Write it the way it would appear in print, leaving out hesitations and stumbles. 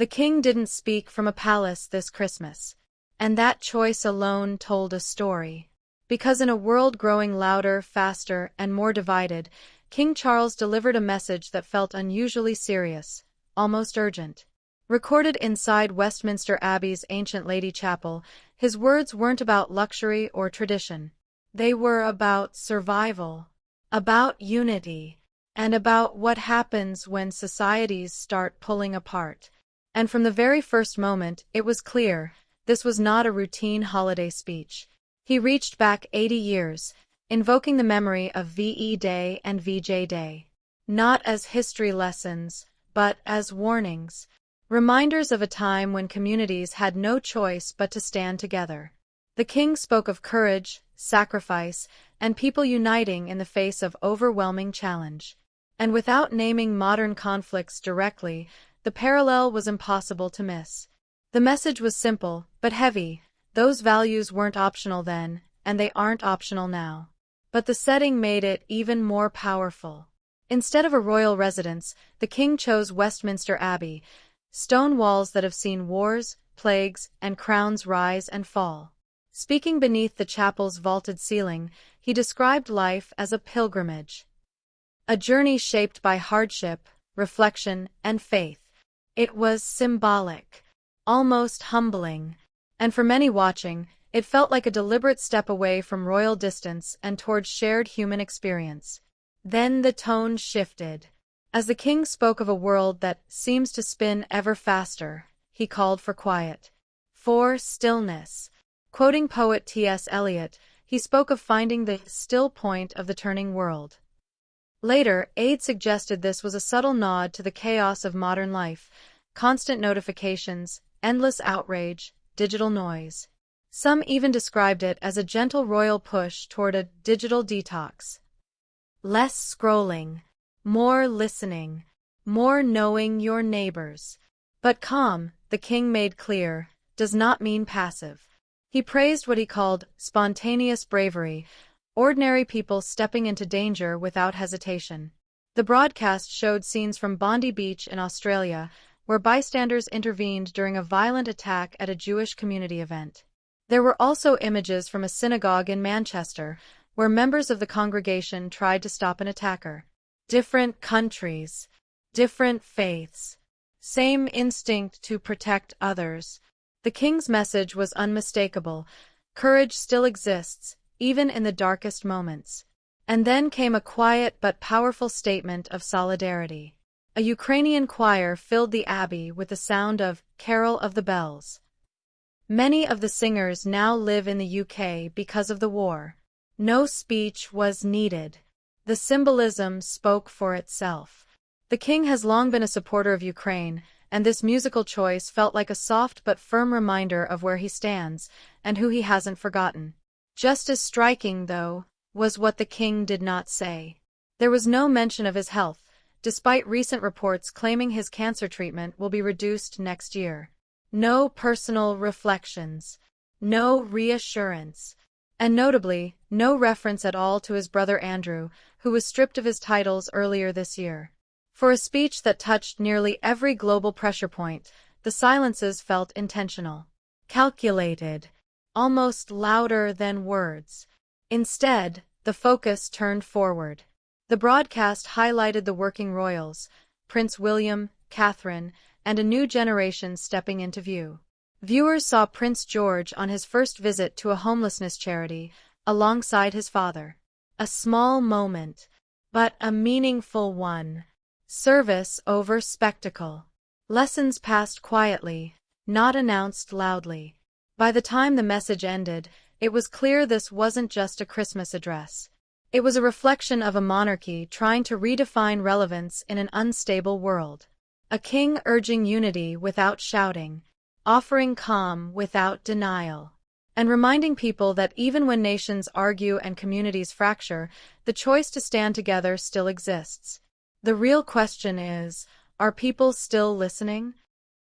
The king didn't speak from a palace this Christmas, and that choice alone told a story. Because in a world growing louder, faster, and more divided, King Charles delivered a message that felt unusually serious, almost urgent. Recorded inside Westminster Abbey's ancient Lady Chapel, his words weren't about luxury or tradition. They were about survival, about unity, and about what happens when societies start pulling apart. And from the very first moment, it was clear, this was not a routine holiday speech. He reached back 80 years, invoking the memory of VE Day and VJ Day. Not as history lessons, but as warnings. Reminders of a time when communities had no choice but to stand together. The king spoke of courage, sacrifice, and people uniting in the face of overwhelming challenge. And without naming modern conflicts directly, the parallel was impossible to miss. The message was simple, but heavy. Those values weren't optional then, and they aren't optional now. But the setting made it even more powerful. Instead of a royal residence, the king chose Westminster Abbey, stone walls that have seen wars, plagues, and crowns rise and fall. Speaking beneath the chapel's vaulted ceiling, he described life as a pilgrimage. A journey shaped by hardship, reflection, and faith. It was symbolic, almost humbling, and for many watching, it felt like a deliberate step away from royal distance and towards shared human experience. Then the tone shifted. As the king spoke of a world that seems to spin ever faster, he called for quiet, for stillness. Quoting poet T.S. Eliot, he spoke of finding the still point of the turning world. Later, Aide suggested this was a subtle nod to the chaos of modern life, constant notifications, endless outrage, digital noise. Some even described it as a gentle royal push toward a digital detox. Less scrolling, more listening, more knowing your neighbors. But calm, the king made clear, does not mean passive. He praised what he called spontaneous bravery, ordinary people stepping into danger without hesitation. The broadcast showed scenes from Bondi Beach in Australia, where bystanders intervened during a violent attack at a Jewish community event. There were also images from a synagogue in Manchester, where members of the congregation tried to stop an attacker. Different countries, different faiths, same instinct to protect others. The king's message was unmistakable. Courage still exists, even in the darkest moments. And then came a quiet but powerful statement of solidarity. A Ukrainian choir filled the abbey with the sound of Carol of the Bells. Many of the singers now live in the UK because of the war. No speech was needed. The symbolism spoke for itself. The king has long been a supporter of Ukraine, and this musical choice felt like a soft but firm reminder of where he stands, and who he hasn't forgotten. Just as striking, though, was what the king did not say. There was no mention of his health, despite recent reports claiming his cancer treatment will be reduced next year. No personal reflections, no reassurance, and notably, no reference at all to his brother Andrew, who was stripped of his titles earlier this year. For a speech that touched nearly every global pressure point, the silences felt intentional, calculated, almost louder than words. Instead, the focus turned forward. The broadcast highlighted the working royals, Prince William, Catherine, and a new generation stepping into view. Viewers saw Prince George on his first visit to a homelessness charity, alongside his father. A small moment, but a meaningful one. Service over spectacle. Lessons passed quietly, not announced loudly. By the time the message ended, it was clear this wasn't just a Christmas address. It was a reflection of a monarchy trying to redefine relevance in an unstable world. A king urging unity without shouting, offering calm without denial, and reminding people that even when nations argue and communities fracture, the choice to stand together still exists. The real question is, are people still listening?